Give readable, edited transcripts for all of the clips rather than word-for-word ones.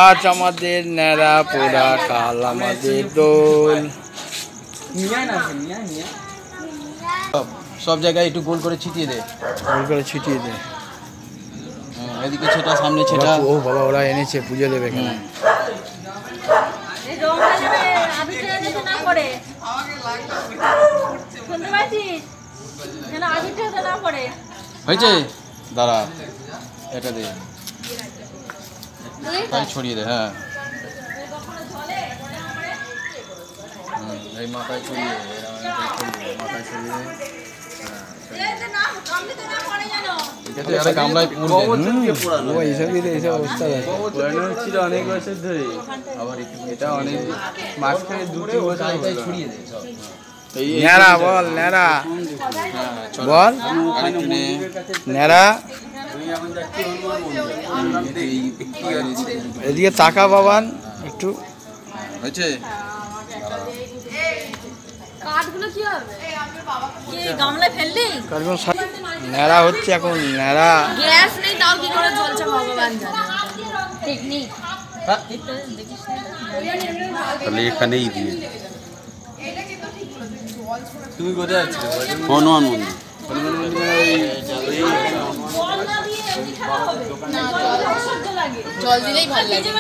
আজ আমাদের ন্যাড়া পোড়া, কাল আমাদের দোল। সব জায়গায় একটু গোল করে ছিটিয়ে দে, গোল করে ছিটিয়ে দে। এদিকে ছেটা, সামনে ছেটা। ও বাবা, ওরা এনেছে পুজো দেবে এখানে। হয়েছে, দাঁড়া, এটা দে, তাই ছড়িয়ে দে। হ্যাঁ, এই মাথায় ছড়িয়ে দে, মাথায় ছড়িয়ে দে। অনেক বছর ধরে, আবার এটা অনেক মাঝখানে 2-3 বছর ছড়িয়ে দে সব। ন্যাড়া বল, ন্যাড়া বল, ন্যাড়া। এদিকে তাকা বাবান একটু। হয়েছে, ন্যাড়া হচ্ছে এখন, ন্যাড়া। গ্যাস নেই তাও কি করে জ্বলছে ভগবান জানে। টেকনিক তাহলে এখানেই দিয়ে। তুমি কোথায় আছো? হনুমান মন্দির। জল দিলেই ভালো লাগে।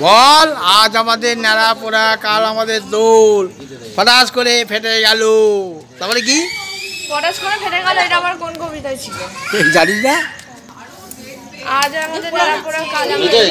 বল, আজ আমাদের ন্যাড়া পোড়া, কাল আমাদের দোল। ফটাস করে ফেটে গেল, তারপরে কি? পটাশ করে ফেটে গেল, এটা আমার কোন কবিতায় ছিল জানিস না? আজ আমাদের ন্যাড়া পোড়া, কাল আমাদের।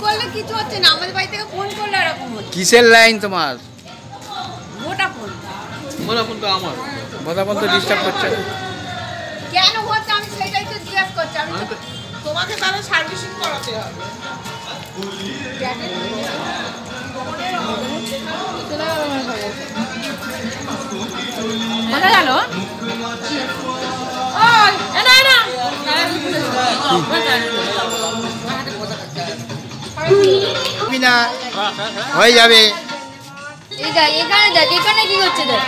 করলে কিছু হচ্ছে না, আমাদের বাড়ি থেকে ফোন করলে এরকম হচ্ছে। কিসের লাইন তোমার? ভোডাফোন। ভোডাফোন তো আমার, ভোডাফোন তো ডিস্টার্ব করছে। কেন হচ্ছে আমি সেটাই তো জিজ্ঞাসা করছি। আমি তোমাকে তাহলে সার্ভিসিং করাতে হবে। কোথায় গেল? ওই এনা এনা হয়ে যাবে। এখানে দেখ, এখানে কি হচ্ছে দেখ।